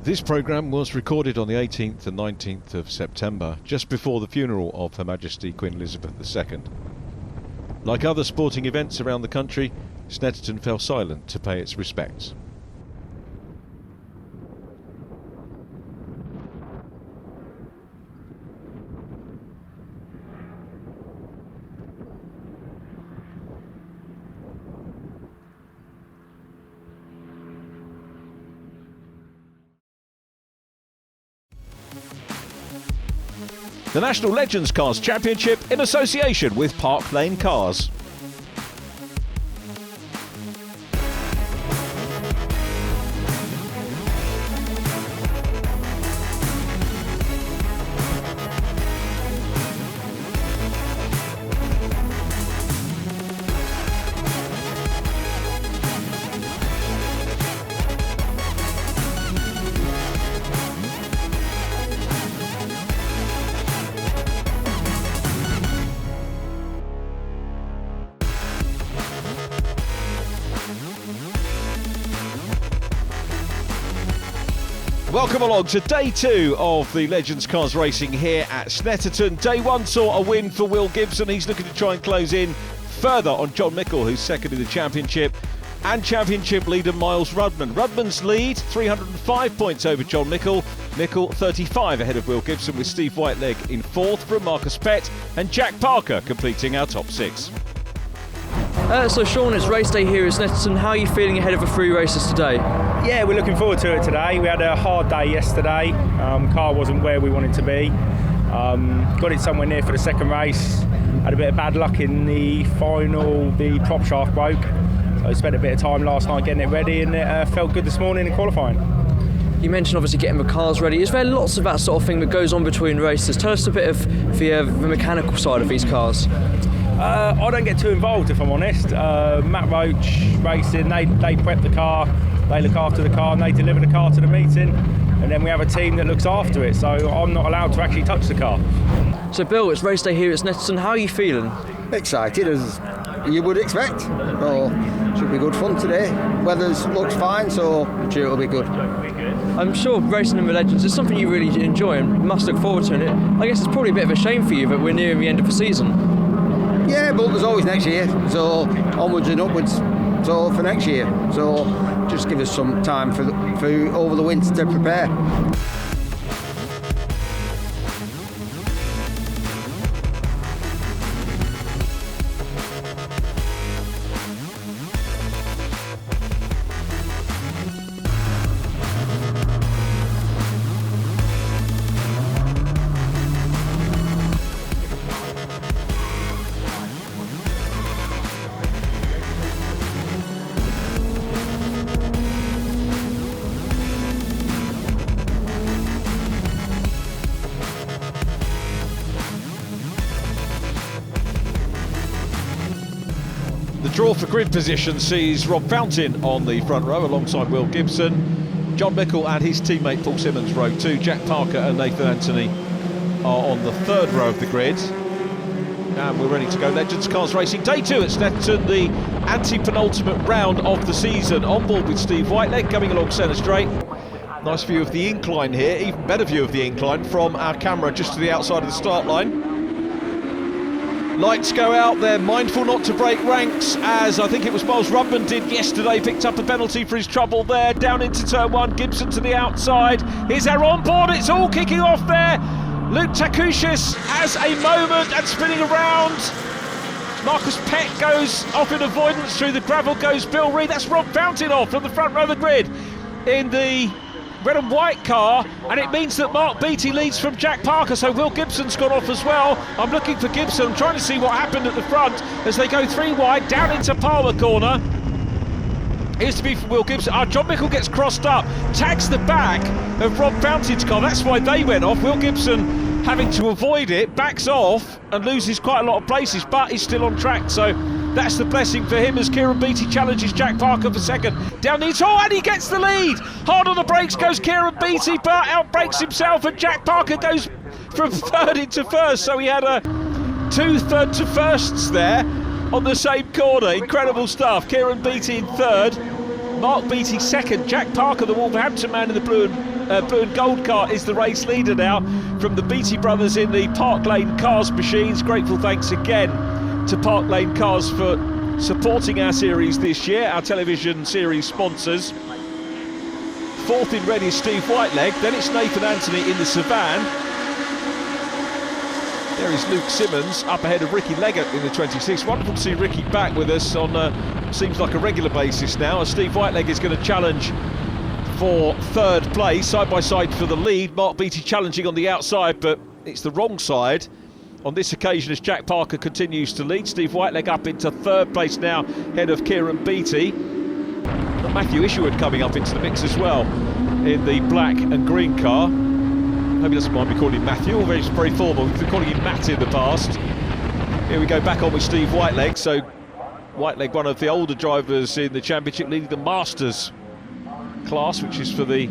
This programme was recorded on the 18th and 19th of September, just before the funeral of Her Majesty Queen Elizabeth II. Like other sporting events around the country, Snetterton fell silent to pay its respects. The National Legends Cars Championship in association with Park Lane Cars. Welcome along to day two of the Legends Cars racing here at Snetterton. Day one saw a win for Will Gibson. He's looking to try and close in further on John Mickle, who's second in the championship, and championship leader Miles Rudman. Rudman's lead, 305 points over John Mickle. Mickle 35 ahead of Will Gibson, with Steve Whiteleg in fourth from Marcus Pett and Jack Parker completing our top six. So Sean, it's race day here at Snetterton. How are you feeling ahead of the three races today? Yeah, we're looking forward to it today. We had a hard day yesterday. Car wasn't where we wanted to be. Got it somewhere near for the second race. Had a bit of bad luck in the final. The prop shaft broke. So I spent a bit of time last night getting it ready, and it felt good this morning in qualifying. You mentioned obviously getting the cars ready. Is there lots of that sort of thing that goes on between races? Tell us a bit of the mechanical side of these cars. I don't get too involved, if I'm honest. Matt Roach Racing, they prep the car, they look after the car, and they deliver the car to the meeting, and then we have a team that looks after it, so I'm not allowed to actually touch the car. So Bill, it's race day here at Snetterton. How are you feeling? Excited, as you would expect. So should be good fun today. Weather looks fine, so I'm sure it'll be good. I'm sure racing in the Legends is something you really enjoy and must look forward to it. I guess it's probably a bit of a shame for you that we're nearing the end of the season. Yeah, but there's always next year, so onwards and upwards. So for next year, so just give us some time for over the winter to prepare. The draw for grid position sees Rob Fountain on the front row alongside Will Gibson. John Mickle and his teammate Paul Simmons row two. Jack Parker and Nathan Anthony are on the third row of the grid. And we're ready to go. Legends Cars Racing Day 2 at Snetterton, the anti-penultimate round of the season. On board with Steve Whiteleg, coming along centre straight. Nice view of the incline here, even better view of the incline from our camera just to the outside of the start line. Lights go out, they're mindful not to break ranks, as I think it was Miles Rudman did yesterday, picked up a penalty for his trouble there, down into turn one, Gibson to the outside. Here's our on board, it's all kicking off there. Luke Takushis has a moment and spinning around. Marcus Pett goes off in avoidance, through the gravel goes Bill Reid. That's Rob Fountain off from the front row of the grid in the red and white car, and it means that Mark Beattie leads from Jack Parker, so Will Gibson's gone off as well. I'm looking for Gibson, I'm trying to see what happened at the front as they go three wide down into Palmer corner. Here's to be for Will Gibson. John Mickle gets crossed up, tags the back of Rob Fountain's car, that's why they went off. Will Gibson, having to avoid it, backs off and loses quite a lot of places, but he's still on track, so that's the blessing for him as Kieran Beattie challenges Jack Parker for second. Down the and he gets the lead. Hard on the brakes goes Kieran Beattie, but outbrakes himself, and Jack Parker goes from third into first. So he had two third to firsts there on the same corner. Incredible stuff. Kieran Beattie in third, Mark Beattie second. Jack Parker, the Wolverhampton man in the blue and gold car, is the race leader now from the Beattie brothers in the Park Lane Cars machines. Grateful thanks again to Park Lane Cars for supporting our series this year, our television series sponsors. Fourth in red is Steve Whiteleg, then it's Nathan Anthony in the Savannah. There is Luke Simmons up ahead of Ricky Leggett in the 26. Wonderful to see Ricky back with us on seems like a regular basis now, as Steve Whiteleg is going to challenge for third place, side by side for the lead. Mark Beattie challenging on the outside, but it's the wrong side on this occasion as Jack Parker continues to lead. Steve Whiteleg up into third place now, ahead of Kieran Beattie. Got Matthew Isherwood coming up into the mix as well in the black and green car. Hope he doesn't mind me calling him Matthew, or very formal. We've been calling him Matt in the past. Here we go, back on with Steve Whiteleg. So Whiteleg, one of the older drivers in the championship, leading the Masters class, which is for the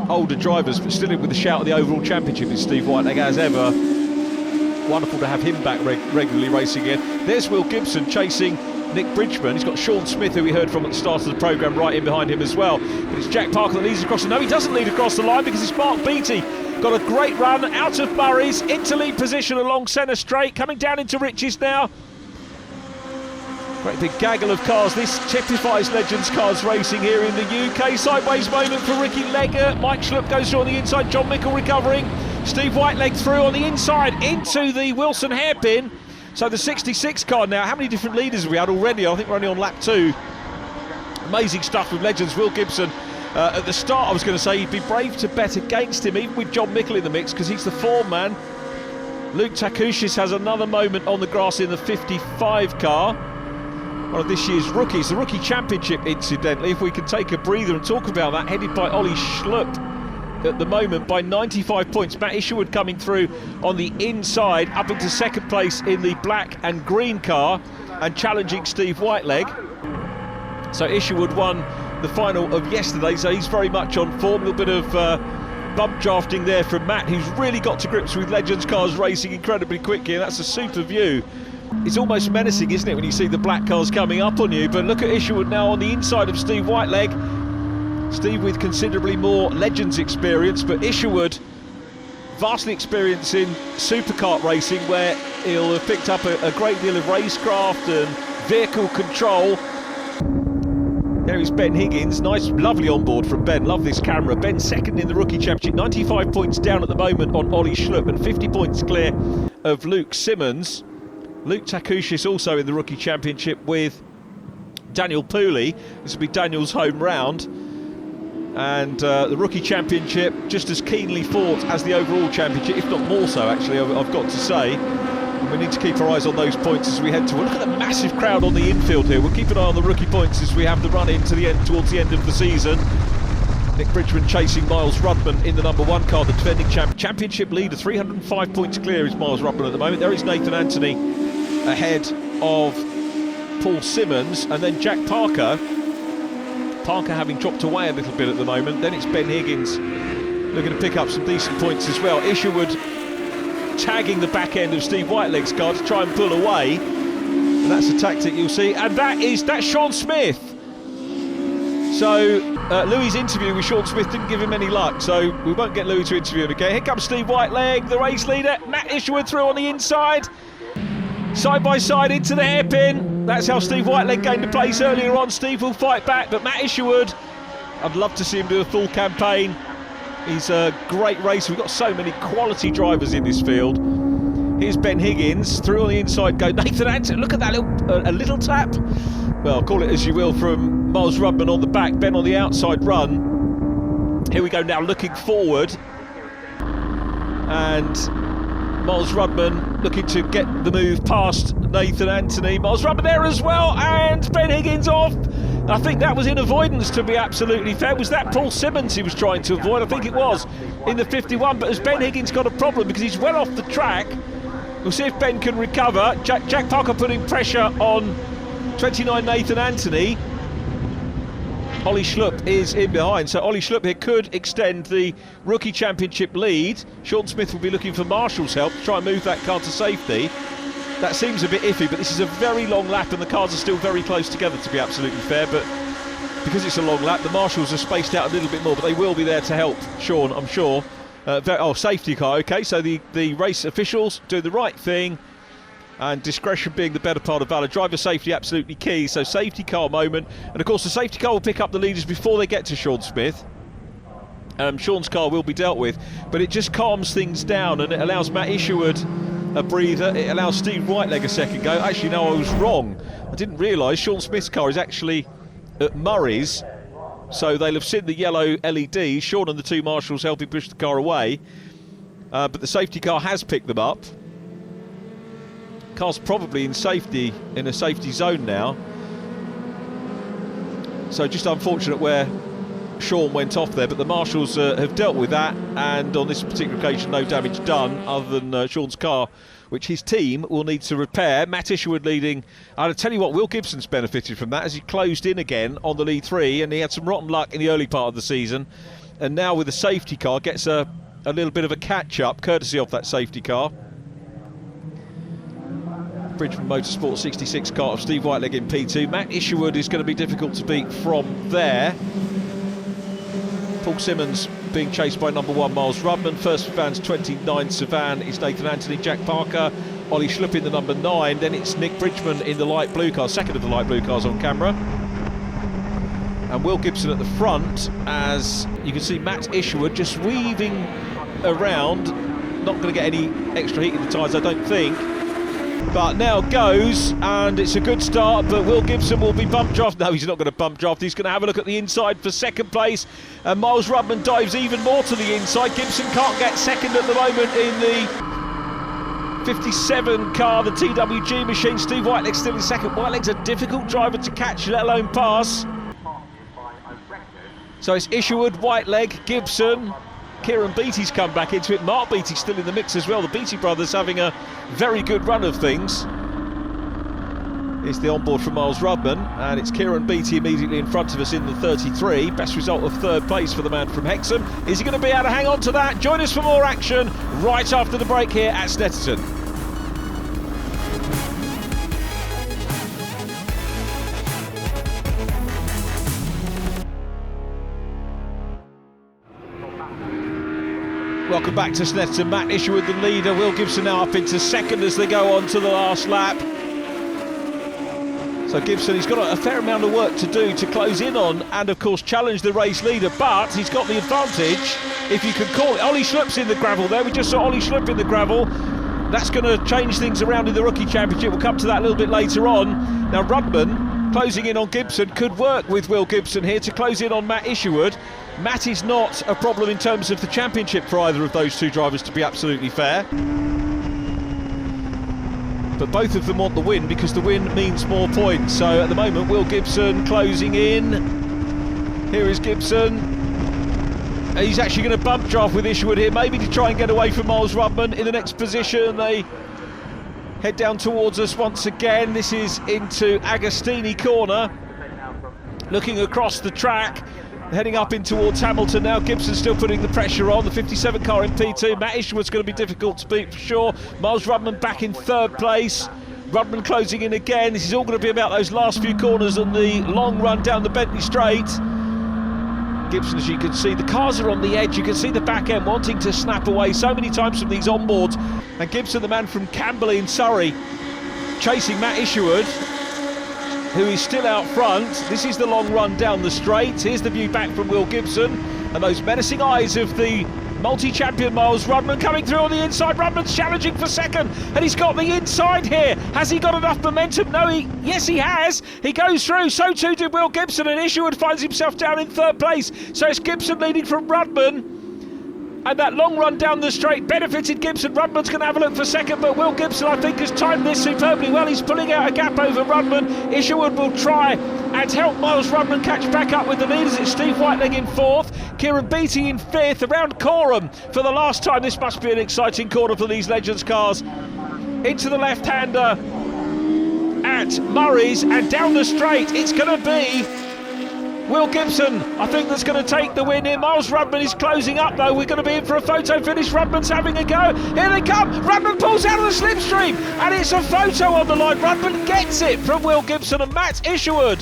older drivers, but still in with the shout of the overall championship is Steve Whiteleg as ever. Wonderful to have him back regularly racing again. There's Will Gibson chasing Nick Bridgman. He's got Sean Smith, who we heard from at the start of the programme, right in behind him as well. But it's Jack Parker that leads across. No, he doesn't lead across the line because it's Mark Beattie. Got a great run out of Murray's into lead position along centre straight, coming down into Riches now. Great big gaggle of cars. This typifies Legends Cars racing here in the UK. Sideways moment for Ricky Leggett. Mike Schlupp goes through on the inside. John Mickle recovering. Steve Whiteleg through on the inside into the Wilson hairpin. So the 66 car now. How many different leaders have we had already? I think we're only on lap 2. Amazing stuff with Legends. Will Gibson. At the start I was going to say he'd be brave to bet against him, even with John Mickle in the mix, because he's the form man. Luke Takushis has another moment on the grass in the 55 car. One of this year's rookies, the Rookie Championship incidentally, if we can take a breather and talk about that, headed by Ollie Schlupp at the moment by 95 points. Matt Isherwood coming through on the inside, up into second place in the black and green car and challenging Steve Whiteleg. So Isherwood won the final of yesterday, so he's very much on form. A little bit of bump drafting there from Matt, who's really got to grips with Legends Cars racing incredibly quickly, and that's a super view. It's almost menacing, isn't it, when you see the black cars coming up on you? But look at Isherwood now on the inside of Steve Whiteleg. Steve with considerably more Legends experience, but Isherwood vastly experienced in superkart racing, where he'll have picked up a great deal of racecraft and vehicle control. There is Ben Higgins, nice, lovely onboard from Ben, love this camera. Ben second in the Rookie Championship, 95 points down at the moment on Ollie Schlupp and 50 points clear of Luke Simmons. Luke Takushis also in the Rookie Championship with Daniel Pooley. This will be Daniel's home round. And the Rookie Championship just as keenly fought as the overall championship, if not more so actually, I've got to say. And we need to keep our eyes on those points as we head toward. Look at the massive crowd on the infield here. We'll keep an eye on the rookie points as we have the run into the end, towards the end of the season. Nick Bridgman chasing Miles Rudman in the number 1 car, the defending championship leader. 305 points clear is Miles Rudman at the moment. There is Nathan Anthony ahead of Paul Simmons, and then Jack Parker. Parker having dropped away a little bit at the moment. Then it's Ben Higgins looking to pick up some decent points as well. Isherwood tagging the back end of Steve Whiteleg's car to try and pull away, and that's a tactic you'll see. And that's Sean Smith. So Louis' interview with Sean Smith didn't give him any luck, so we won't get Louis to interview him again. Here comes Steve Whiteleg, the race leader. Matt Isherwood through on the inside, side by side into the hairpin. That's how Steve Whiteleg gained a place earlier on. Steve will fight back, but Matt Isherwood, I'd love to see him do a full campaign. He's a great racer. We've got so many quality drivers in this field. Here's Ben Higgins through on the inside. Go Nathan Anthony. Look at that little tap. Well, call it as you will from Miles Rudman on the back. Ben on the outside run. Here we go now, looking forward, and Miles Rudman looking to get the move past Nathan Anthony. Miles Rudman there as well, and Ben Higgins off. I think that was in avoidance, to be absolutely fair. Was that Paul Simmons he was trying to avoid? I think it was, in the 51. But has Ben Higgins got a problem because he's well off the track? We'll see if Ben can recover. Jack Parker putting pressure on 29 Nathan Anthony. Ollie Schlupp is in behind, so Ollie Schlupp here could extend the Rookie Championship lead. Sean Smith will be looking for Marshall's help to try and move that car to safety. That seems a bit iffy, but this is a very long lap and the cars are still very close together, to be absolutely fair. But because it's a long lap, the marshals are spaced out a little bit more, but they will be there to help Sean, I'm sure. Safety car, okay, so the race officials do the right thing, and discretion being the better part of valour. Driver safety absolutely key, so safety car moment, and of course the safety car will pick up the leaders before they get to Sean Smith. Sean's car will be dealt with, but it just calms things down, and it allows Matt Isherwood a breather. It allows Steve Whiteleg a second go. Actually, no, I was wrong. I didn't realise Sean Smith's car is actually at Murray's, so they'll have seen the yellow LED. Sean and the two marshals helping push the car away, but the safety car has picked them up. Car's probably in a safety zone now, so just unfortunate where Sean went off there, but the marshals have dealt with that, and on this particular occasion no damage done other than Sean's car, which his team will need to repair. Matt Isherwood leading. I'll tell you what, Will Gibson's benefited from that as he closed in again on the lead three, and he had some rotten luck in the early part of the season, and now with the safety car gets a little bit of a catch up courtesy of that safety car. Bridgman Motorsport 66 car of Steve Whiteleg in P2. Matt Isherwood is going to be difficult to beat from there. Paul Simmons being chased by number 1 Miles Rudman. First for fans 29 Savan is Nathan Anthony, Jack Parker, Ollie Schlupp in the number 9. Then it's Nick Bridgman in the light blue car, second of the light blue cars on camera. And Will Gibson at the front, as you can see Matt Isherwood just weaving around. Not going to get any extra heat in the tyres, I don't think. But now goes, and it's a good start, but Will Gibson will be bump draft. No, he's not going to bump draft. He's going to have a look at the inside for second place. And Miles Rudman dives even more to the inside. Gibson can't get second at the moment in the 57 car, the TWG machine. Steve Whiteleg's still in second. Whiteleg's a difficult driver to catch, let alone pass. So it's Isherwood, Whiteleg, Gibson. Kieran Beattie's come back into it. Mark Beattie's still in the mix as well. The Beattie brothers having a very good run of things. Here's the onboard from Miles Rudman, and it's Kieran Beattie immediately in front of us in the 33. Best result of third place for the man from Hexham. Is he going to be able to hang on to that? Join us for more action right after the break here at Snetterton. Welcome back to Snetterton. Matt Isherwood the leader. Will Gibson now up into second as they go on to the last lap. So Gibson, he's got a fair amount of work to do to close in on and of course challenge the race leader, but he's got the advantage, if you can call it. Ollie Schlupp's in the gravel there. We just saw Ollie Schlupp in the gravel. That's going to change things around in the Rookie Championship. We'll come to that a little bit later on. Now Rudman closing in on Gibson could work with Will Gibson here to close in on Matt Isherwood. Matt is not a problem in terms of the championship for either of those two drivers, to be absolutely fair. But both of them want the win because the win means more points. So at the moment, Will Gibson closing in. Here is Gibson. He's actually going to bump draft with Isherwood here, maybe to try and get away from Miles Rudman in the next position. They head down towards us once again. This is into Agostini corner. Looking across the track. Heading up in towards Hamilton now. Gibson still putting the pressure on. The 57 car in P2. Matt Isherwood's going to be difficult to beat for sure. Miles Rudman back in third place. Rudman closing in again. This is all going to be about those last few corners and the long run down the Bentley Straight. Gibson, as you can see, the cars are on the edge. You can see the back end wanting to snap away so many times from these onboards. And Gibson, the man from Camberley in Surrey, chasing Matt Isherwood, who is still out front. This is the long run down the straight. Here's the view back from Will Gibson and those menacing eyes of the multi-champion Miles Rudman coming through on the inside. Rudman's challenging for second and he's got the inside here. Has he got enough momentum? No, yes he has. He goes through, so too did Will Gibson, and Isherwood finds himself down in third place. So it's Gibson leading from Rudman. And that long run down the straight benefited Gibson. Rudman's going to have a look for second, but Will Gibson, I think, has timed this superbly well. He's pulling out a gap over Rudman. Isherwood will try and help Miles Rudman catch back up with the leaders. It's Steve Whiteleg in fourth, Kieran Beattie in fifth, around Corham for the last time. This must be an exciting corner for these Legends cars. Into the left-hander at Murray's, and down the straight it's going to be Will Gibson, I think, that's going to take the win here. Miles Rudman is closing up though. We're going to be in for a photo finish. Rudman's having a go. Here they come. Rudman pulls out of the slipstream and it's a photo on the line. Rudman gets it from Will Gibson and Matt Isherwood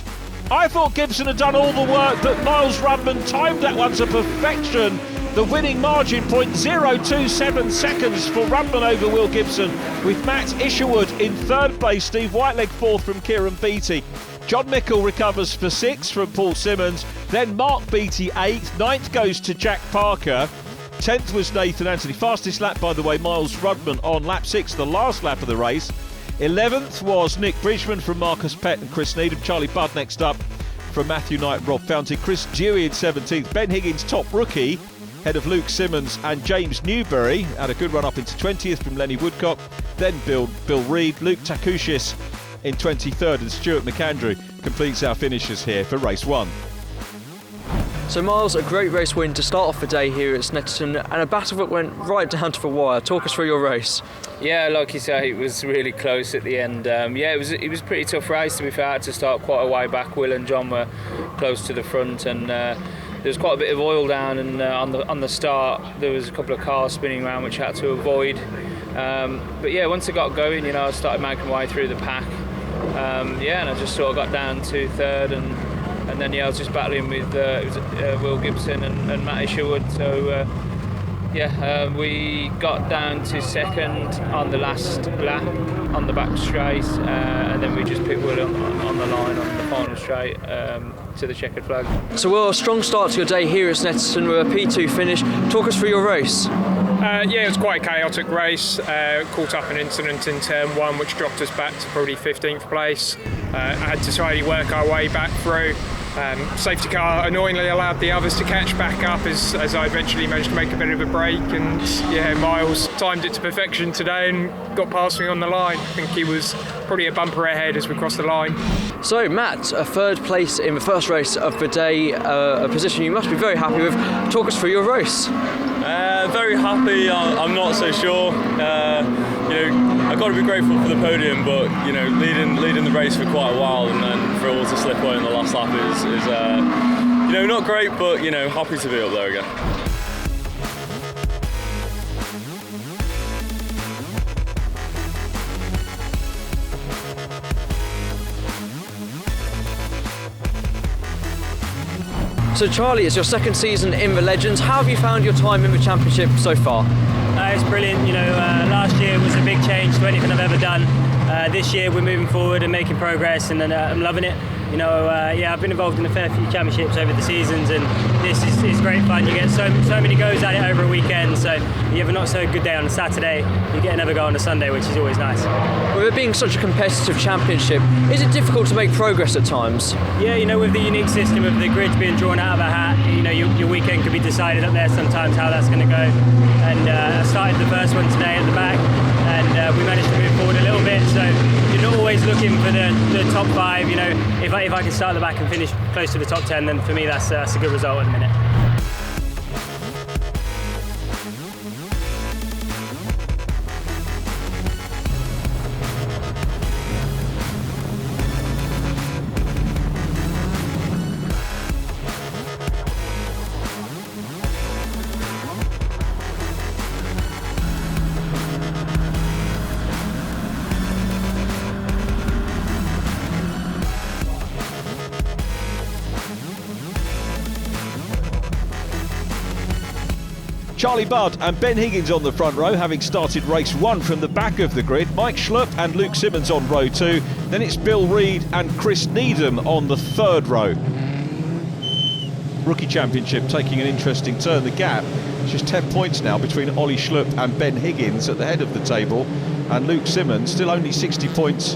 I thought Gibson had done all the work, but Miles Rudman timed that one to perfection. The winning margin, 0.027 seconds for Rudman over Will Gibson, with Matt Isherwood in third place, Steve Whiteleg fourth from Kieran Beattie. John Mickle recovers for 6th from Paul Simmons, then Mark Beattie 8th, 9th goes to Jack Parker, 10th was Nathan Anthony. Fastest lap, by the way, Miles Rudman on lap 6, the last lap of the race. 11th was Nick Bridgman from Marcus Pett and Chris Needham. Charlie Budd next up from Matthew Knight, Rob Fountain. Chris Dewey in 17th. Ben Higgins, top rookie, ahead of Luke Simmons and James Newberry. Had a good run up into 20th from Lenny Woodcock. Then Bill Reid, Luke Takushis in 23rd, and Stuart McAndrew completes our finishes here for race 1. So Miles, a great race win to start off the day here at Snetterton, and a battle that went right down to the wire. Talk us through your race. Yeah, like you say, it was really close at the end. It was a pretty tough race, to be fair. I had to start quite a way back. Will and John were close to the front, and there was quite a bit of oil down, and on the start there was a couple of cars spinning around which I had to avoid. But yeah, once I got going, I started making my way through the pack. And I just sort of got down to third, and then I was just battling with Will Gibson and Matt Isherwood. So we got down to second on the last lap on the back straight, and then we just picked Will on the line on the final straight to the checkered flag. So a strong start to your day here at Snetterton with a P2 finish. Talk us through your race. It was quite a chaotic race. Caught up an incident in turn 1 which dropped us back to probably 15th place. I had to slowly work our way back through. Safety car annoyingly allowed the others to catch back up as I eventually managed to make a bit of a break, and Miles timed it to perfection today and got past me on the line. I think he was probably a bumper ahead as we crossed the line. So Matt, a third place in the first race of the day, a position you must be very happy with. Talk us through your race. Very happy. I'm not so sure. I've got to be grateful for the podium, but leading the race for quite a while, and then for all to slip away in the last lap is not great, but happy to be up there again. So Charlie, it's your second season in the Legends. How have you found your time in the championship so far? It's brilliant. Last year was a big change to anything I've ever done. This year we're moving forward and making progress, and I'm loving it. I've been involved in a fair few championships over the seasons, and this is great fun. You get so many goes at it over a weekend, so you have a not so good day on a Saturday, you get another go on a Sunday, which is always nice. With it being such a competitive championship, is it difficult to make progress at times? Yeah, with the unique system of the grids being drawn out of a hat, your weekend could be decided up there sometimes how that's going to go. And I started the first one today at the back, and we managed to move forward a little bit, so you're not always looking for the top 5. If I can start at the back and finish close to the top 10, then for me that's a good result at the minute. Charlie Budd and Ben Higgins on the front row, having started race 1 from the back of the grid. Mike Schlupp and Luke Simmons on row 2. Then it's Bill Reid and Chris Needham on the third row. Rookie Championship taking an interesting turn. The gap is just 10 points now between Ollie Schlupp and Ben Higgins at the head of the table, and Luke Simmons still only 60 points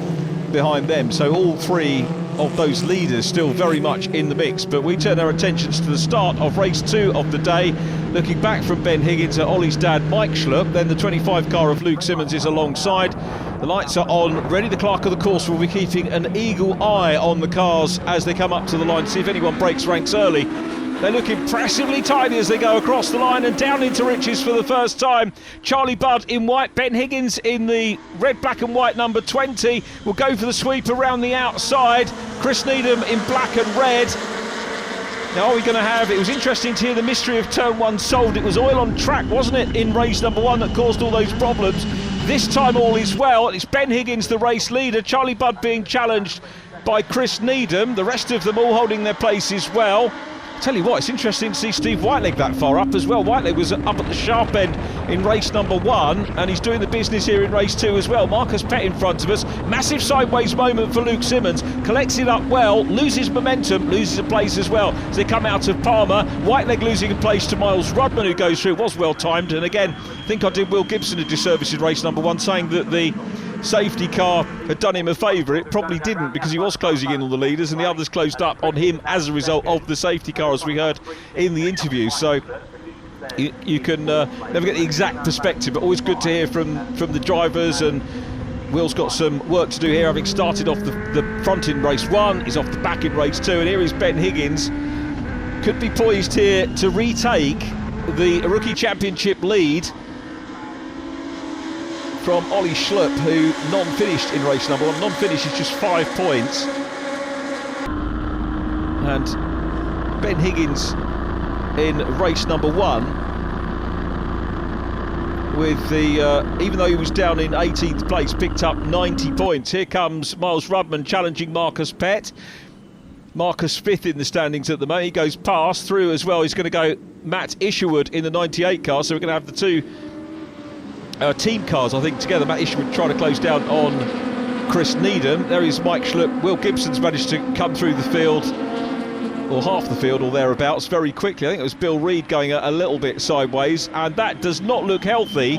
behind them. So all three of those leaders still very much in the mix. But we turn our attentions to the start of race 2 of the day. Looking back from Ben Higgins at Ollie's dad, Mike Schlupp. Then the 25 car of Luke Simmons is alongside. The lights are on, ready. The clerk of the course will be keeping an eagle eye on the cars as they come up to the line to see if anyone breaks ranks early. They look impressively tidy as they go across the line and down into riches for the first time. Charlie Budd in white, Ben Higgins in the red, black and white number 20 will go for the sweep around the outside. Chris Needham in black and red. Now are we going to have, it was interesting to hear the mystery of turn 1 solved. It was oil on track, wasn't it, in race number 1 that caused all those problems. This time all is well. It's Ben Higgins, the race leader. Charlie Budd being challenged by Chris Needham, the rest of them all holding their places well. Tell you what, it's interesting to see Steve Whiteleg that far up as well. Whiteleg was up at the sharp end in race number 1, and he's doing the business here in race 2 as well. Marcus Pett in front of us. Massive sideways moment for Luke Simmons. Collects it up well, loses momentum, loses a place as well as they come out of Palmer. Whiteleg losing a place to Miles Rudman, who goes through. It was well timed, and again, I think I did Will Gibson a disservice in race number 1, saying that the safety car had done him a favour. It probably didn't, because he was closing in on the leaders and the others closed up on him as a result of the safety car, as we heard in the interview. So you can never get the exact perspective, but always good to hear from the drivers. And Will's got some work to do here, having started off the front in race 1. He's off the back in race 2, and here is Ben Higgins. Could be poised here to retake the Rookie Championship lead from Ollie Schlupp, who non-finished in race number 1. Non-finish is just 5 points. And Ben Higgins in race number 1 with the, even though he was down in 18th place, picked up 90 points. Here comes Miles Rudman challenging Marcus Pett. Marcus 5th in the standings at the moment. He goes past through as well. He's going to go Matt Isherwood in the 98 car, so we're going to have the two team cars, I think, together. Matt Isherwood trying to close down on Chris Needham. There is Mike Schlupp. Will Gibson's managed to come through the field, or half the field or thereabouts, very quickly. I think it was Bill Reid going a little bit sideways, and that does not look healthy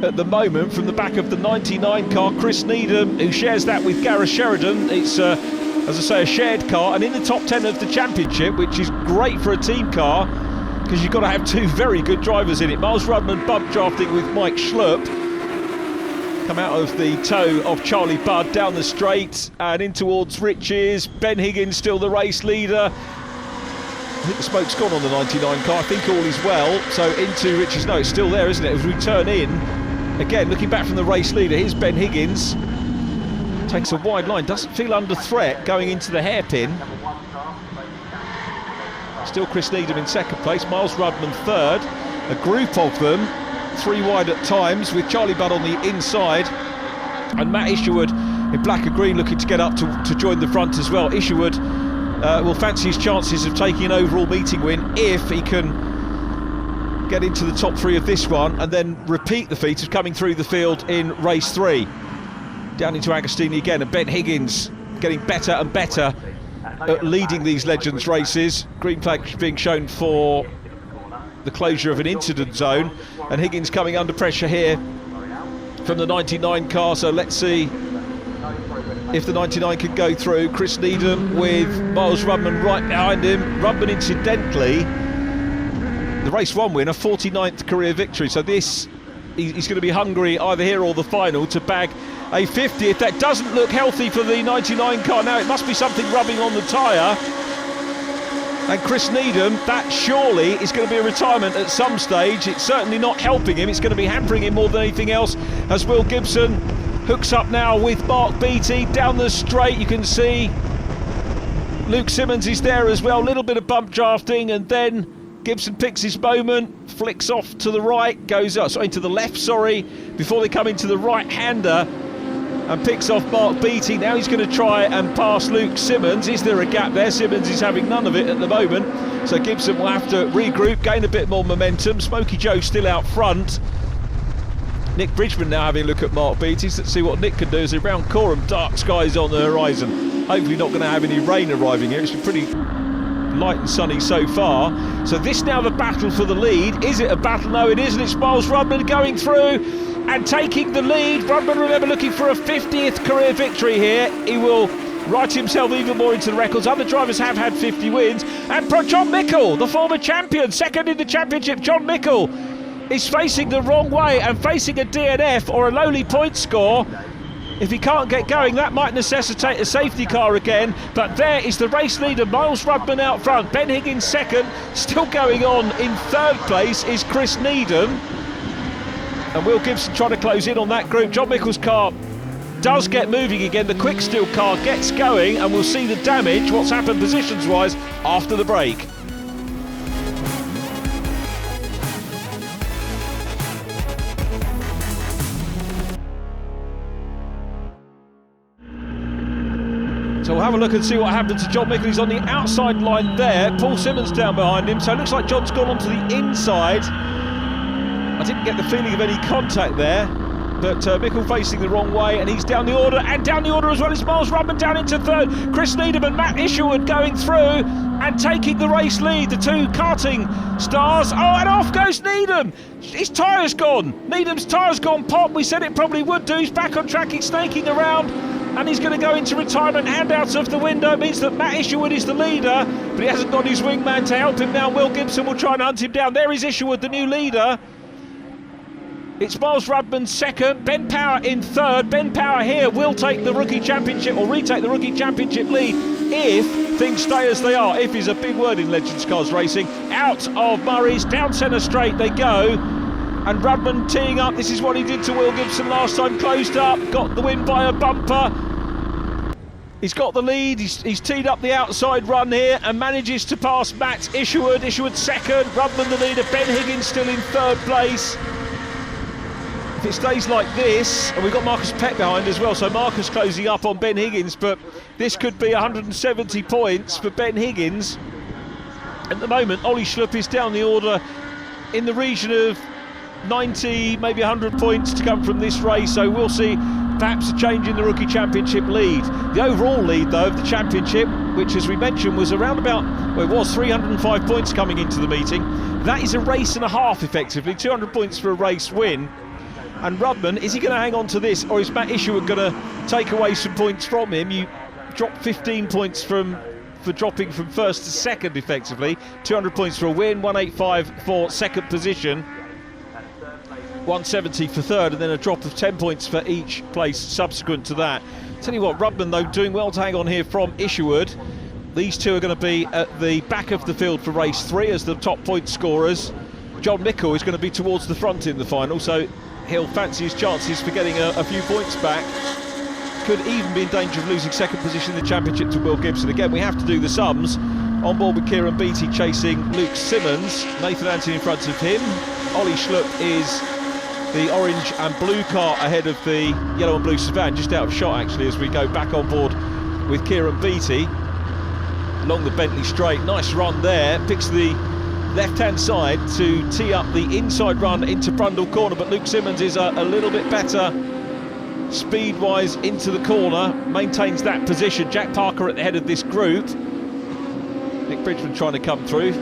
at the moment from the back of the 99 car. Chris Needham, who shares that with Gareth Sheridan. It's as I say, a shared car, and in the top 10 of the championship, which is great for a team car, because you've got to have two very good drivers in it. Miles Rudman bump drafting with Mike Schlupp. Come out of the toe of Charlie Budd down the straight and in towards Riches. Ben Higgins still the race leader. I think the smoke's gone on the 99 car. I think all is well. So into Riches. No, it's still there, isn't it? As we turn in, again, looking back from the race leader, here's Ben Higgins. Takes a wide line, doesn't feel under threat going into the hairpin. Still Chris Needham in second place, Miles Rudman third. A group of them, 3 wide at times, with Charlie Budd on the inside. And Matt Isherwood in black and green looking to get up to join the front as well. Isherwood will fancy his chances of taking an overall meeting win if he can get into the top 3 of this one and then repeat the feat of coming through the field in race 3. Down into Agostini again, and Ben Higgins getting better and better at leading these Legends races. Green flag being shown for the closure of an incident zone, and Higgins coming under pressure here from the 99 car, so let's see if the 99 can go through. Chris Needham with Miles Rudman right behind him. Rudman, incidentally, the race 1 winner, 49th career victory, so this, he's going to be hungry either here or the final to bag a 50th. That doesn't look healthy for the 99 car now. It must be something rubbing on the tyre. And Chris Needham, that surely is going to be a retirement at some stage. It's certainly not helping him. It's going to be hampering him more than anything else, as Will Gibson hooks up now with Mark Beattie down the straight. You can see Luke Simmons is there as well. A little bit of bump drafting, and then Gibson picks his moment, flicks off to the right, goes to the left, before they come into the right-hander, and picks off Mark Beattie. Now he's going to try and pass Luke Simmons. Is there a gap there? Simmons is having none of it at the moment, so Gibson will have to regroup, gain a bit more momentum. Smokey Joe still out front. Nick Bridgman now having a look at Mark Beattie. Let's see what Nick can do as around Corham, dark skies on the horizon. Hopefully not going to have any rain arriving here. It's been pretty light and sunny so far. So this now the battle for the lead. Is it a battle? No, it isn't. It's Miles Rudman going through and taking the lead. Rudman, remember, looking for a 50th career victory here. He will write himself even more into the records. Other drivers have had 50 wins. And John Mickle, the former champion, second in the championship. John Mickle is facing the wrong way and facing a DNF or a lowly point score. If he can't get going, that might necessitate a safety car again. But there is the race leader, Miles Rudman out front. Ben Higgins second. Still going on in third place is Chris Needham. And Will Gibson trying to close in on that group. John Mickle's car does get moving again. The quick steel car gets going, and we'll see the damage, what's happened positions-wise, after the break. So We'll have a look and see what happened to John Mickle. He's on the outside line there. Paul Simmons down behind him, so it looks like John's gone onto the inside. I didn't get the feeling of any contact there, but Mickle facing the wrong way, and he's down the order, and down the order as well is Miles Rudman down into third. Chris Needham and Matt Isherwood going through and taking the race lead, the two karting stars. Oh, and off goes Needham. His tyre's gone. Needham's tyre's gone pop. We said it probably would do. He's back on track, he's snaking around, and he's going to go into retirement. Hand out of the window. It means that Matt Isherwood is the leader, but he hasn't got his wingman to help him now. Will Gibson will try and hunt him down. There is Isherwood, the new leader. It's Miles Rudman second, Ben Power in third. Ben Power here will take the rookie championship, or retake the rookie championship lead, if things stay as they are. If is a big word in Legends Cars racing. Out of Murray's, down centre straight they go, and Rudman teeing up. This is what he did to Will Gibson last time, closed up, got the win by a bumper. He's got the lead, he's teed up the outside run here and manages to pass Matt Isherwood. Isherwood second, Rudman the leader, Ben Higgins still in third place. If it stays like this, and we've got Marcus Pett behind as well, so Marcus closing up on Ben Higgins, but this could be 170 points for Ben Higgins. At the moment, Ollie Schlupp is down the order in the region of 90, maybe 100 points to come from this race, so we'll see perhaps a change in the rookie championship lead. The overall lead, though, of the championship, which, as we mentioned, was around about, well, it was 305 points coming into the meeting. That is a race and a half, effectively, 200 points for a race win. And Rudman, is he going to hang on to this, or is Matt Isherwood going to take away some points from him? You drop 15 points for dropping from first to second, effectively. 200 points for a win, 185 for second position, 170 for third, and then a drop of 10 points for each place subsequent to that. Tell you what, Rudman, though, doing well to hang on here from Isherwood. These two are going to be at the back of the field for race 3 as the top point scorers. John Mickle is going to be towards the front in the final, so he'll fancy his chances for getting a few points back. Could even be in danger of losing second position in the championship to Will Gibson. Again, we have to do the sums. On board with Kieran Beattie chasing Luke Simmons. Nathan Anthony in front of him. Ollie Schlupp is the orange and blue car ahead of the yellow and blue Savannah, just out of shot actually as we go back on board with Kieran Beattie along the Bentley straight. Nice run there, picks the left-hand side to tee up the inside run into Brundle Corner, but Luke Simmons is a little bit better speed-wise into the corner, maintains that position. Jack Parker at the head of this group. Nick Bridgman trying to come through.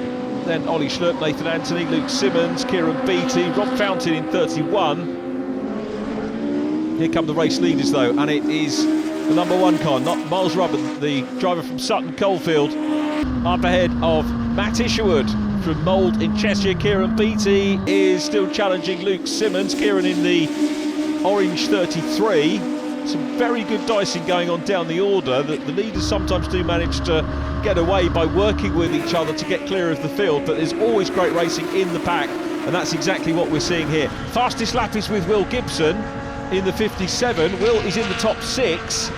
Then Ollie Schlupp, Nathan Anthony, Luke Simmons, Kieran Beattie, Rob Fountain in 31. Here come the race leaders though, and it is the number 1 car, not Miles Rudman, the driver from Sutton Coldfield, up ahead of Matt Isherwood from Mould in Cheshire. Kieran Beattie is still challenging Luke Simmons. Kieran in the orange 33. Some very good dicing going on down the order. The leaders sometimes do manage to get away by working with each other to get clear of the field, but there's always great racing in the pack, and that's exactly what we're seeing here. Fastest lap is with Will Gibson in the 57. Will is in the top 6.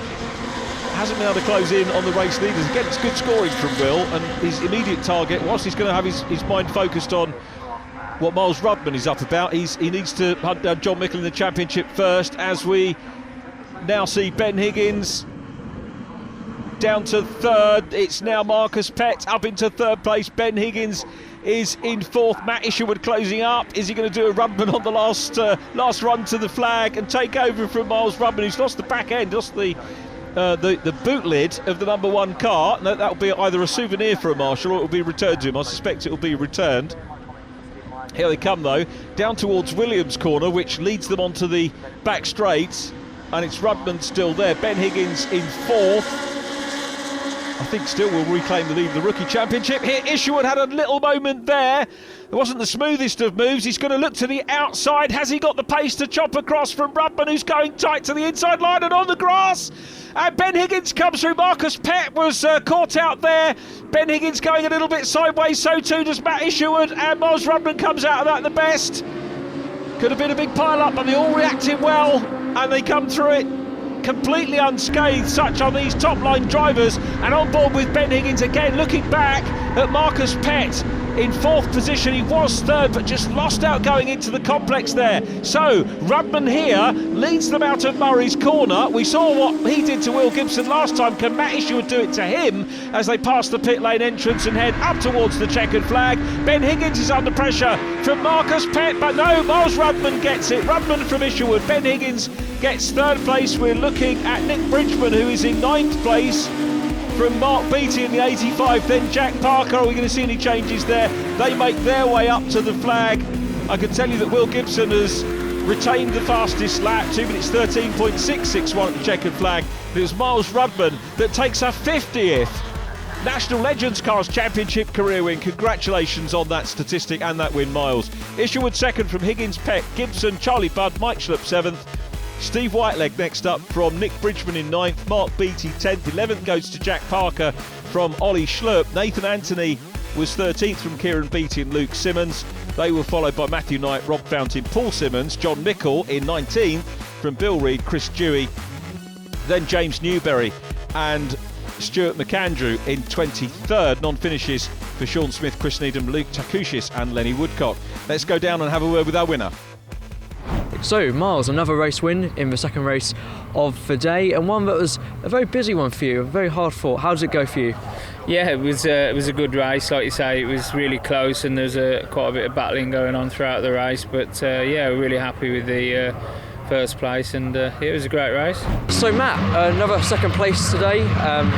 Hasn't been able to close in on the race leaders. Again, it's good scoring from Will, and his immediate target, whilst he's going to have his mind focused on what Miles Rudman is up about, he needs to hunt down John Mickle in the championship first, as we now see Ben Higgins down to third. It's now Marcus Pett up into third place. Ben Higgins is in fourth. Matt Isherwood closing up. Is he going to do a Rudman on the last run to the flag and take over from Miles Rudman, who's lost the back end, lost the boot lid of the number 1 car? That'll be either a souvenir for a marshal or it will be returned to him. I suspect it will be returned. Here they come though, down towards Williams Corner, which leads them onto the back straight, and it's Rudman still there. Ben Higgins in fourth. I think still will reclaim the lead of the rookie championship. Here Isherwood had a little moment there. It wasn't the smoothest of moves. He's going to look to the outside. Has he got the pace to chop across from Rudman, who's going tight to the inside line and on the grass? And Ben Higgins comes through. Marcus Pett was caught out there. Ben Higgins going a little bit sideways, so too does Matt Isherwood, and Miles Rudman comes out of that the best. Could have been a big pile-up, but they all reacted well, and they come through it completely unscathed. Such are these top-line drivers. And on board with Ben Higgins again, looking back at Marcus Pett. in 4th position. He was 3rd, but just lost out going into the complex there. So Rudman here leads them out of Murray's corner. We saw what he did to Will Gibson last time. Can Matt Isherwood do it to him as they pass the pit lane entrance and head up towards the checkered flag? Ben Higgins is under pressure from Marcus Pett, but no, Miles Rudman gets it. Rudman from Isherwood. Ben Higgins gets 3rd place. We're looking at Nick Bridgman, who is in 9th place, from Mark Beattie in the 85. Then Jack Parker. Are we going to see any changes there? They make their way up to the flag. I can tell you that Will Gibson has retained the fastest lap, 2 minutes 13.661 at the checkered flag. It was Miles Rudman that takes a 50th National Legends Cars Championship career win. Congratulations on that statistic and that win, Miles. Isherwood 2nd from Higgins, Peck, Gibson, Charlie Budd, Mike Schlupp 7th. Steve Whiteleg next up from Nick Bridgman in 9th, Mark Beattie 10th, 11th goes to Jack Parker from Ollie Schlupp. Nathan Anthony was 13th from Kieran Beattie and Luke Simmons. They were followed by Matthew Knight, Rob Fountain, Paul Simmons, John Mickle in 19th from Bill Reid, Chris Dewey, then James Newberry and Stuart McAndrew in 23rd. Non-finishes for Sean Smith, Chris Needham, Luke Takushis and Lenny Woodcock. Let's go down and have a word with our winner. So, Miles, another race win in the second race of the day, and one that was a very busy one for you, very hard fought. How did it go for you? Yeah, it was a good race. Like you say, it was really close, and there's quite a bit of battling going on throughout the race. But yeah, we're really happy with the first place, and it was a great race. So, Matt, another second place today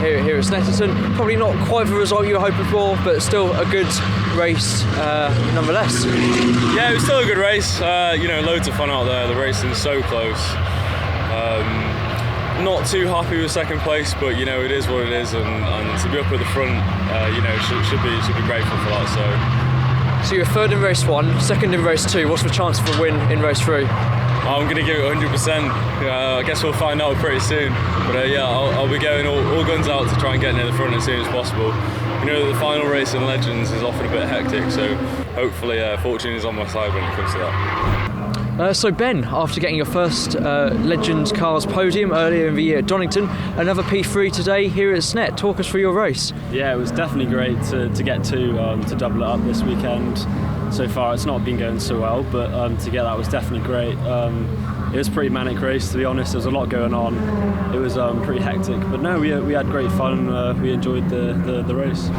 here at Snetterton. Probably not quite the result you were hoping for, but still a good race nonetheless. Yeah, it was still a good race. Loads of fun out there. The racing's so close. Not too happy with second place, but it is what it is, and to be up at the front, should be grateful for that. So you're 3rd in race 1, 2nd in race 2. What's the chance for a win in race 3? I'm going to give it 100%. I guess we'll find out pretty soon. But I'll be going all guns out to try and get near the front as soon as possible. The final race in Legends is often a bit hectic, so hopefully fortune is on my side when it comes to that. So Ben, after getting your first Legends Cars podium earlier in the year at Donington, another P3 today here at Snet. Talk us through your race. Yeah, it was definitely great to get to double it up this weekend. So far it's not been going so well, but to get that was definitely great. It was a pretty manic race, to be honest. There was a lot going on. It was pretty hectic, but no, we had great fun. We enjoyed the race.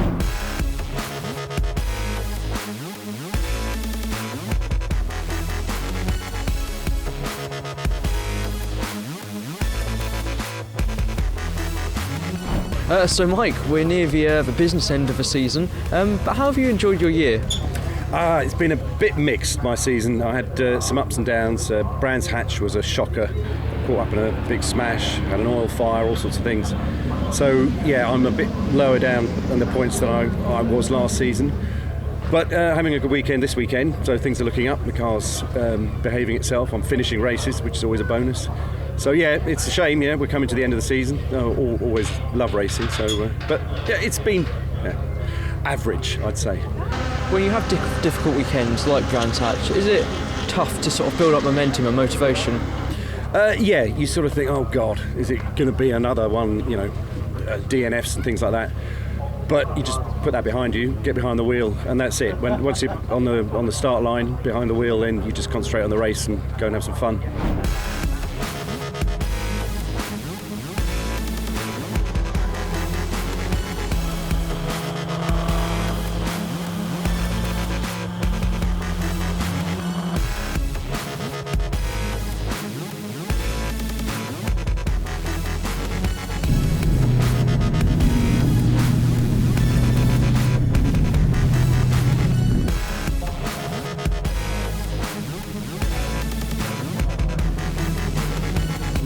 So Mike, we're near the business end of the season, but how have you enjoyed your year? It's been a bit mixed, my season. I had some ups and downs. Brands Hatch was a shocker. Caught up in a big smash, had an oil fire, all sorts of things. So yeah, I'm a bit lower down than the points that I was last season. But having a good weekend this weekend, so things are looking up. The car's behaving itself. I'm finishing races, which is always a bonus. So yeah, it's a shame. Yeah, we're coming to the end of the season. Always love racing. So, but yeah, it's been average, I'd say. When you have difficult weekends like Brands Hatch, is it tough to sort of build up momentum and motivation? Yeah, you sort of think, oh God, is it going to be another one? DNFs and things like that. But you just put that behind you, get behind the wheel, and that's it. Once you're on the start line behind the wheel, then you just concentrate on the race and go and have some fun.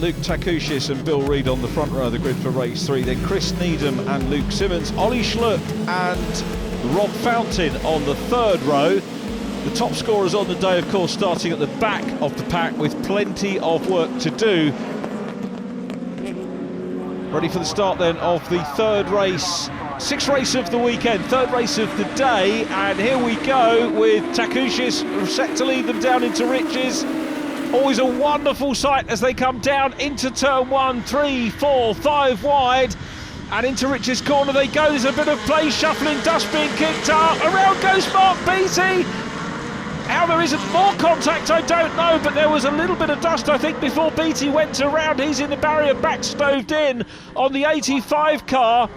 Luke Takushis and Bill Reid on the front row of the grid for race 3. Then Chris Needham and Luke Simmons, Ollie Schlupp and Rob Fountain on the 3rd row. The top scorers on the day, of course, starting at the back of the pack with plenty of work to do. Ready for the start then of the 3rd race, 6th race of the weekend, 3rd race of the day, and here we go with Takushis set to lead them down into Riches. Always a wonderful sight as they come down into turn 1, 3, 4, 5 wide, And into Rich's corner they go. There's a bit of play, shuffling, dust being kicked up. Around goes Mark Beattie. How there isn't more contact, I don't know, but there was a little bit of dust, I think, before Beattie went around. He's in the barrier, back stoved in on the 85 car.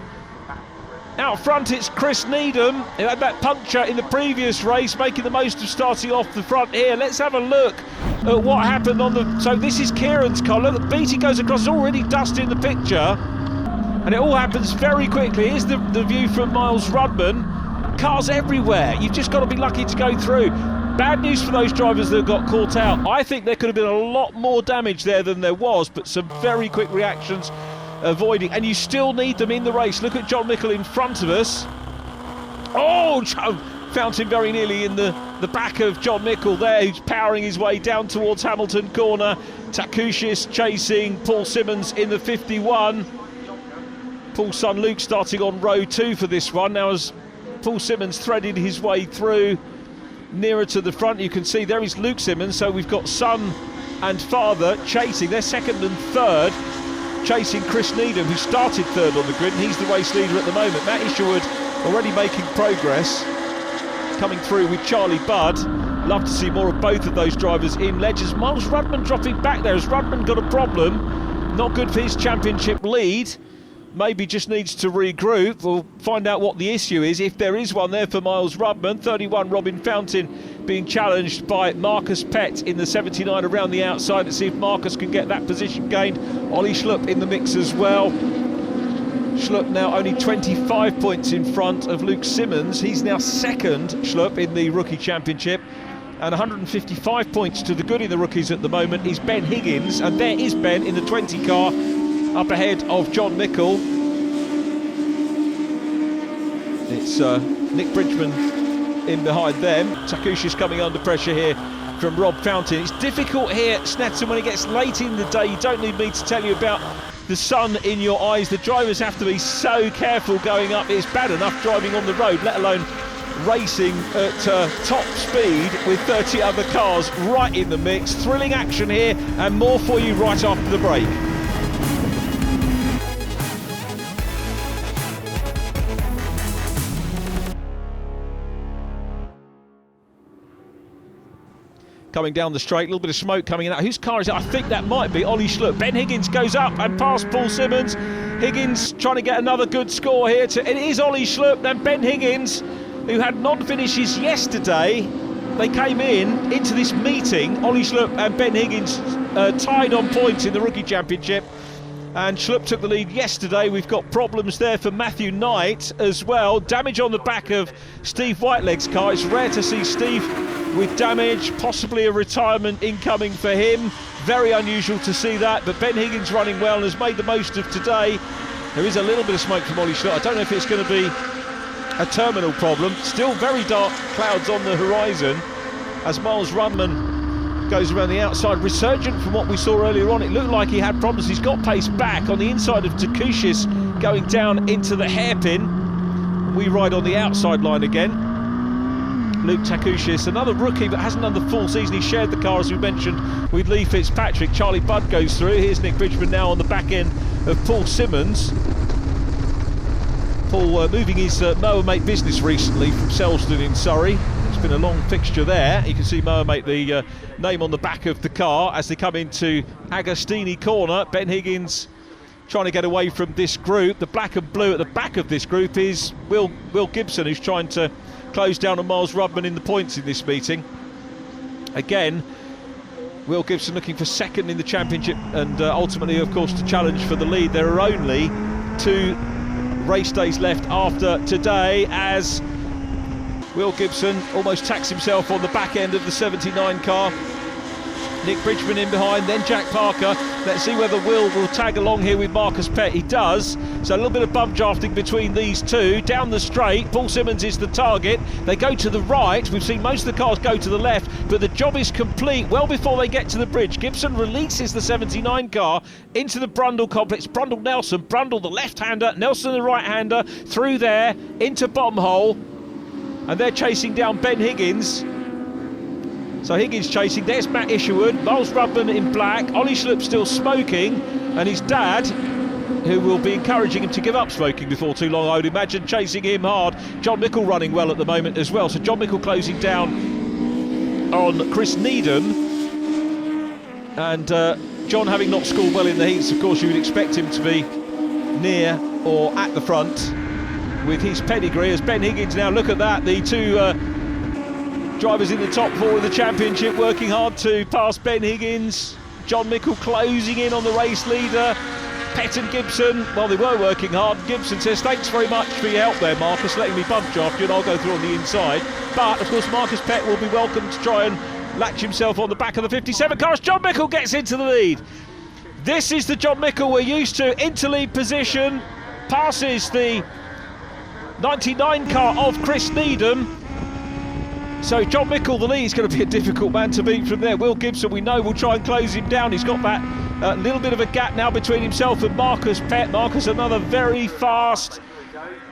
Out front, it's Chris Needham, who had that puncture in the previous race, making the most of starting off the front here. Let's have a look at what happened on the... So this is Kieran's car. Look, Beattie goes across, already dust in the picture. And it all happens very quickly. Here's the view from Miles Rudman. Cars everywhere. You've just got to be lucky to go through. Bad news for those drivers that got caught out. I think there could have been a lot more damage there than there was, but some very quick reactions avoiding. And you still need them in the race. Look at John Mickle in front of us. Oh, found him very nearly in the back of John Mickle there, who's powering his way down towards Hamilton Corner. Takushis chasing Paul Simmons in the 51. Paul's son Luke starting on row 2 for this one. Now as Paul Simmons threaded his way through nearer to the front, you can see there is Luke Simmons. So we've got son and father chasing. They're second and third, chasing Chris Needham, who started third on the grid, and he's the race leader at the moment. Matt Isherwood already making progress, coming through with Charlie Budd. Love to see more of both of those drivers in Ledgers. Miles Rudman dropping back there. Has Rudman got a problem? Not good for his championship lead. Maybe just needs to regroup. We'll find out what the issue is, if there is one there for Miles Rudman. 31 Robin Fountain being challenged by Marcus Pett in the 79 around the outside. Let's see if Marcus can get that position gained. Ollie Schlupp in the mix as well. Schlupp now only 25 points in front of Luke Simmons. He's now second, Schlupp, in the rookie championship. And 155 points to the good in the rookies at the moment is Ben Higgins. And there is Ben in the 20 car, up ahead of John Mickle. It's Nick Bridgman in behind them. Takushi's coming under pressure here from Rob Fountain. It's difficult here, Snetterton, when it gets late in the day. You don't need me to tell you about the sun in your eyes. The drivers have to be so careful going up. It's bad enough driving on the road, let alone racing at top speed with 30 other cars right in the mix. Thrilling action here, and more for you right after the break. Coming down the straight, a little bit of smoke coming out. Whose car is it? I think that might be Ollie Schlupp. Ben Higgins goes up and past Paul Simmons. Higgins trying to get another good score here. It is Ollie Schlupp, then Ben Higgins, who had non-finishes yesterday. They came into this meeting, Ollie Schlupp and Ben Higgins tied on points in the Rookie Championship. And Schlupp took the lead yesterday. We've got problems there for Matthew Knight as well. Damage on the back of Steve Whiteleg's car. It's rare to see Steve with damage, possibly a retirement incoming for him. Very unusual to see that, but Ben Higgins running well and has made the most of today. There is a little bit of smoke from Ollie Schlupp. I don't know if it's going to be a terminal problem. Still very dark clouds on the horizon as Miles Rudman goes around the outside. Resurgent from what we saw earlier on. It looked like he had problems. He's got pace back on the inside of Takushis, going down into the hairpin. We ride on the outside line again. Luke Takushis, another rookie but hasn't done the full season. He shared the car, as we mentioned, with Lee Fitzpatrick. Charlie Budd goes through. Here's Nick Bridgman now on the back end of Paul Simmons. Paul moving his mower mate business recently from Selsdon in Surrey. It's been a long fixture there. You can see mower mate, the name on the back of the car as they come into Agostini corner. Ben Higgins trying to get away from this group. The black and blue at the back of this group is Will Gibson, who's trying to close down on Miles Rudman in the points in this meeting. Again, Will Gibson looking for second in the championship and ultimately, of course, to challenge for the lead. There are only 2 race days left after today as Will Gibson almost tacks himself on the back end of the 79 car. Nick Bridgman in behind, then Jack Parker. Let's see whether Will tag along here with Marcus Pett. He does. So a little bit of bump drafting between these two. Down the straight, Paul Simmons is the target. They go to the right. We've seen most of the cars go to the left, but the job is complete well before they get to the bridge. Gibson releases the 79 car into the Brundle complex. Brundle Nelson, Brundle the left-hander, Nelson the right-hander, through there, into bottom hole. And they're chasing down Ben Higgins. So Higgins chasing, there's Matt Isherwood, Miles Rudman in black, Ollie Schlupp still smoking, and his dad who will be encouraging him to give up smoking before too long, I would imagine, chasing him hard. John Mickle running well at the moment as well. So John Mickle closing down on Chris Needham. And John, having not scored well in the heats, of course you would expect him to be near or at the front with his pedigree. As Ben Higgins now, look at that, the two drivers in the top four of the championship working hard to pass Ben Higgins. John Mickle closing in on the race leader. Pett and Gibson, well, they were working hard. Gibson says, thanks very much for your help there, Marcus, letting me bump draft you, and I'll go through on the inside. But, of course, Marcus Pett will be welcome to try and latch himself on the back of the 57 car as John Mickle gets into the lead. This is the John Mickle we're used to. Into lead position, passes the 99 car of Chris Needham. So John Mickle, the lead, is going to be a difficult man to beat from there. Will Gibson, we know, will try and close him down. He's got that little bit of a gap now between himself and Marcus Pett. Marcus, another very fast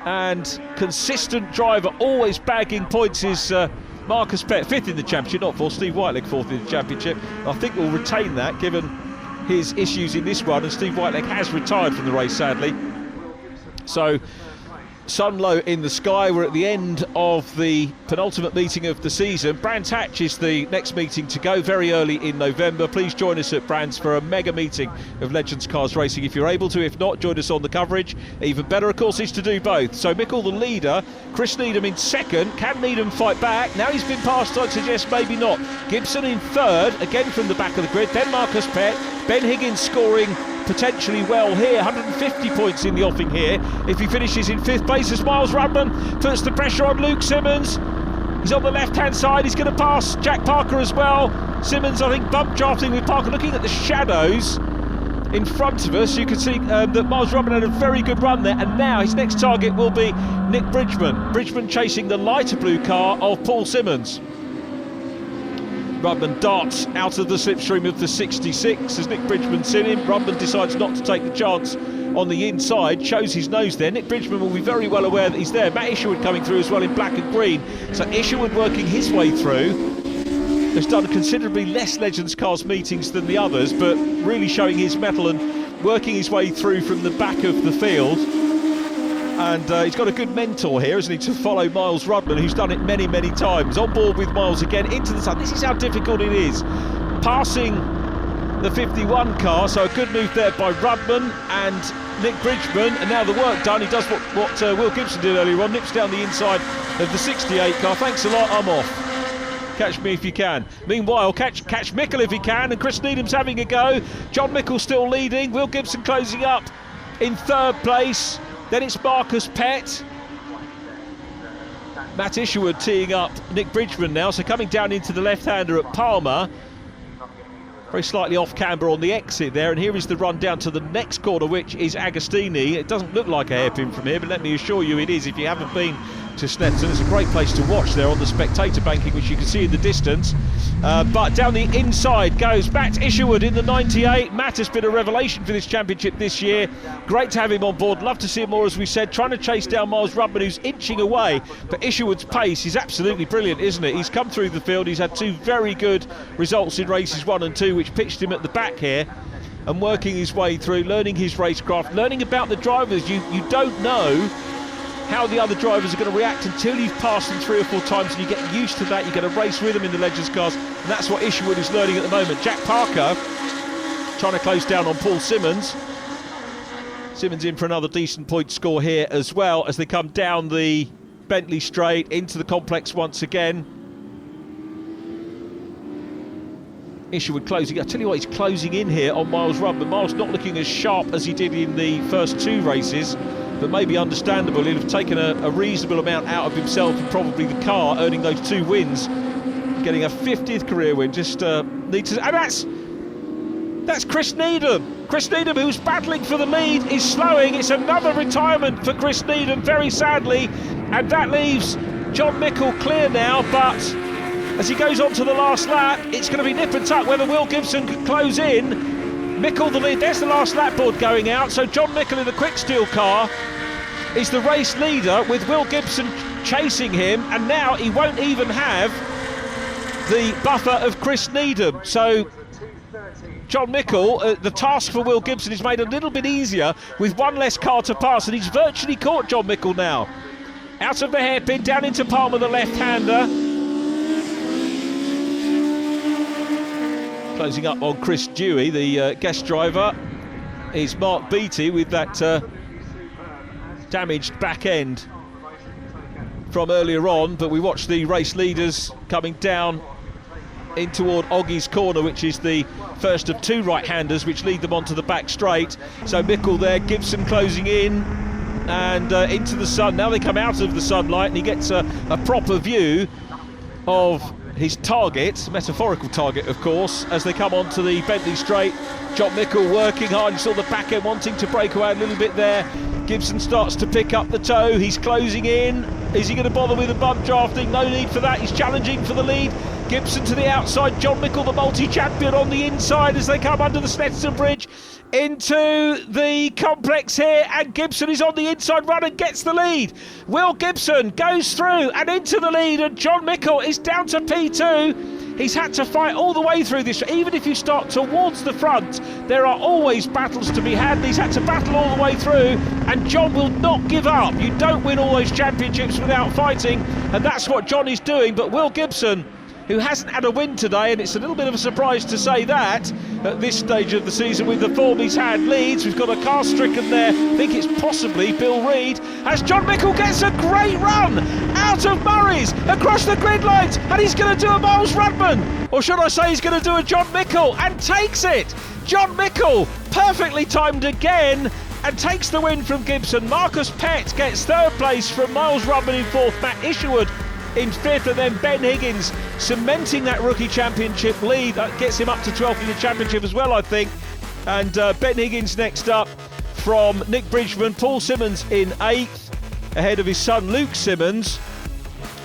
and consistent driver, always bagging points, is Marcus Pett, 5th in the championship, not 4th. Steve Whiteleg 4th in the championship. I think we'll retain that given his issues in this run, and Steve Whiteleg has retired from the race, sadly. So sun low in the sky. We're at the end of the penultimate meeting of the season. Brands Hatch is the next meeting to go, very early in November. Please join us at Brands for a mega meeting of Legends Cars Racing if you're able to. If not, join us on the coverage. Even better, of course, is to do both. So Mickle the leader, Chris Needham in second. Can Needham fight back? Now he's been passed, I'd suggest maybe not. Gibson in third, again from the back of the grid. Then Marcus Pett. Ben Higgins scoring potentially well here, 150 points in the offing here if he finishes in 5th place, as Miles Rudman puts the pressure on Luke Simmons. He's on the left hand side, he's going to pass Jack Parker as well. Simmons, I think, bump drafting with Parker. Looking at the shadows in front of us, you can see that Miles Rudman had a very good run there, and now his next target will be Nick Bridgman chasing the lighter blue car of Paul Simmons. Rudman darts out of the slipstream of the 66 as Nick Bridgman's seen him. Rudman decides not to take the chance on the inside, shows his nose there. Nick Bridgman will be very well aware that he's there. Matt Isherwood coming through as well in black and green. So Isherwood working his way through. Has done considerably less Legends Cars meetings than the others, but really showing his mettle and working his way through from the back of the field. And he's got a good mentor here, isn't he, to follow Miles Rudman, who's done it many, many times. On board with Miles again, into the sun. This is how difficult it is. Passing the 51 car, so a good move there by Rudman and Nick Bridgman. And now the work done, he does what Will Gibson did earlier on, nips down the inside of the 68 car. Thanks a lot, I'm off. Catch me if you can. Meanwhile, catch Mickle if he can, and Chris Needham's having a go. John Mickle still leading, Will Gibson closing up in 3rd place. Then it's Marcus Pett. Matt Isherwood teeing up Nick Bridgman now, so coming down into the left-hander at Palmer. Very slightly off camber on the exit there, and here is the run down to the next corner, which is Agostini. It doesn't look like a hairpin from here, but let me assure you it is if you haven't been to Snetterton. It's a great place to watch there on the spectator banking, which you can see in the distance. But down the inside goes Matt Isherwood in the 98. Matt has been a revelation for this championship this year. Great to have him on board. Love to see him more, as we said, trying to chase down Miles Rudman, who's inching away. But Isherwood's pace is absolutely brilliant, isn't it? He's come through the field. He's had 2 very good results in races 1 and 2, which pitched him at the back here, and working his way through, learning his racecraft, learning about the drivers. You don't know how the other drivers are going to react until you've passed them 3 or 4 times, and you get used to that. You're going to race with them in the Legends cars, and that's what Isherwood is learning at the moment. Jack Parker trying to close down on Paul Simmons. Simmons in for another decent point score here as well as they come down the Bentley straight into the complex once again. Isherwood closing. I tell you what, he's closing in here on Miles Rudman. Miles not looking as sharp as he did in the first 2 races, but maybe understandable. He'll have taken a reasonable amount out of himself and probably the car, earning those 2 wins, getting a 50th career win. Just needs to, and that's Chris Needham. Chris Needham, who's battling for the lead, is slowing. It's another retirement for Chris Needham, very sadly, and that leaves John Mickle clear now. But as he goes on to the last lap, it's going to be nip and tuck whether Will Gibson can close in. Mickle the lead. There's the last lap board going out. So John Mickle in the quick steel car is the race leader, with Will Gibson chasing him, and now he won't even have the buffer of Chris Needham. So John Mickle, the task for Will Gibson is made a little bit easier with one less car to pass, and he's virtually caught John Mickle now. Out of the hairpin, down into Palmer, the left-hander. Closing up on Chris Dewey, the guest driver, is Mark Beattie with that damaged back end from earlier on, but we watched the race leaders coming down in toward Oggie's corner, which is the first of two right-handers which lead them onto the back straight. So Mickle there, Gibson closing in and into the sun. Now they come out of the sunlight and he gets a proper view of his target, metaphorical target of course, as they come onto the Bentley straight. John Mickle working hard. You saw the back end wanting to break away a little bit there. Gibson starts to pick up the toe. He's closing in. Is he going to bother with the bump drafting? No need for that. He's challenging for the lead. Gibson to the outside. John Mickle, the multi-champion, on the inside as they come under the Snetterton Bridge into the complex here, and Gibson is on the inside run and gets the lead. Will Gibson goes through and into the lead, and John Mickle is down to P2. He's had to fight all the way through this. Even if you start towards the front, there are always battles to be had. He's had to battle all the way through, and John will not give up. You don't win all those championships without fighting, and that's what John is doing. But Will Gibson, who hasn't had a win today, and it's a little bit of a surprise to say that at this stage of the season with the form he's had, leads. We've got a car stricken there. I think it's possibly Bill Reid, as John Mickle gets a great run out of Murray's across the grid lines, and he's going to do a Miles Rudman, or should I say he's going to do a John Mickle, and takes it. John Mickle, perfectly timed again, and takes the win from Gibson. Marcus Pett gets third place from Miles Rudman in fourth, Matt Isherwood in fifth, and then Ben Higgins cementing that rookie championship lead. That gets him up to 12th in the championship as well, I think. And Ben Higgins next up from Nick Bridgman. Paul Simmons in 8th, ahead of his son Luke Simmons.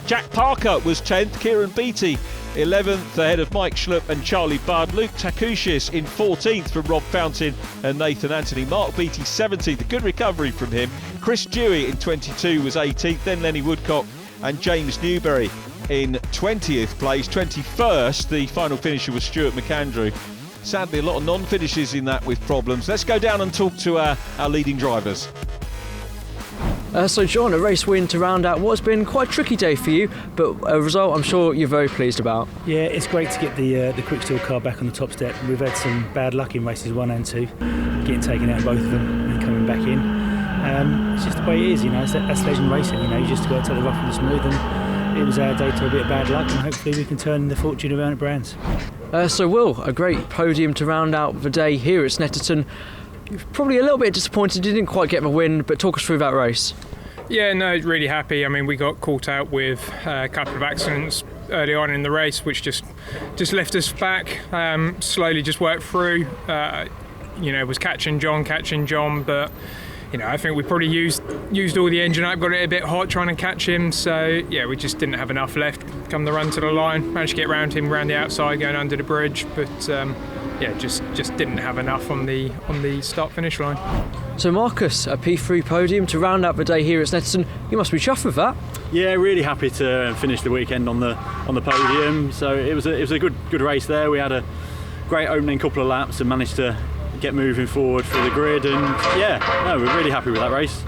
Jack Parker was 10th, Kieran Beattie 11th, ahead of Mike Schlupp and Charlie Budd. Luke Takushis in 14th from Rob Fountain and Nathan Anthony. Mark Beattie 17th, a good recovery from him. Chris Dewey in 22 was 18th, then Lenny Woodcock and James Newberry in 20th place. 21st, the final finisher was Stuart McAndrew. Sadly, a lot of non-finishes in that with problems. Let's go down and talk to our leading drivers. So John, a race win to round out what's been quite a tricky day for you, but a result I'm sure you're very pleased about. Yeah, it's great to get the quick steel car back on the top step. We've had some bad luck in races 1 and 2, getting taken out of both of them and coming back in. It's just the way it is, you know. That's legend racing, you know. You just got to take the rough with the smooth, and it was our day to a bit of bad luck, and hopefully we can turn the fortune around at Brands. So Will, a great podium to round out the day here at Snetterton. You're probably a little bit disappointed you didn't quite get the win, but talk us through that race. Yeah, no, really happy. I mean, we got caught out with a couple of accidents early on in the race, which just left us back. Slowly just worked through. Was catching John, but I think we probably used all the engine up, got it a bit hot trying to catch him. So yeah, we just didn't have enough left. Come the run to the line, managed to get around him, around the outside, going under the bridge, but just didn't have enough on the start-finish line. So Marcus, a P3 podium to round out the day here at Snetterton. You must be chuffed with that. Yeah, really happy to finish the weekend on the podium. So it was a good race there. We had a great opening couple of laps and managed to get moving forward for the grid, and we're really happy with that race.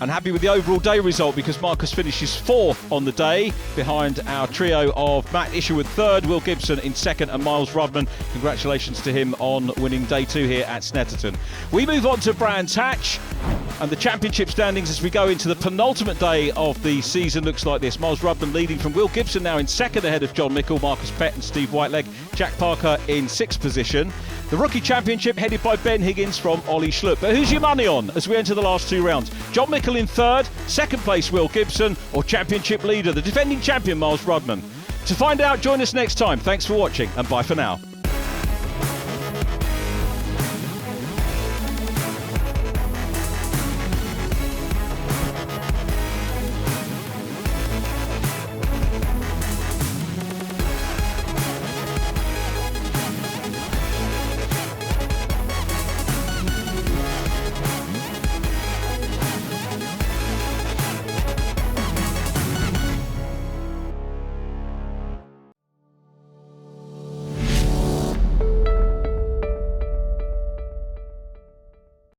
And happy with the overall day result, because Marcus finishes 4th on the day behind our trio of Matt Isherwood 3rd, Will Gibson in 2nd and Miles Rudman. Congratulations to him on winning day 2 here at Snetterton. We move on to Brands Hatch, and the championship standings as we go into the penultimate day of the season looks like this. Miles Rudman leading from Will Gibson now in 2nd, ahead of John Mickle, Marcus Pett and Steve Whiteleg. Jack Parker in 6th position. The rookie championship headed by Ben Higgins from Ollie Schlupp. But who's your money on as we enter the last 2 rounds? John Mickle in 3rd, 2nd place Will Gibson, or championship leader, the defending champion Miles Rudman? To find out, join us next time. Thanks for watching, and bye for now.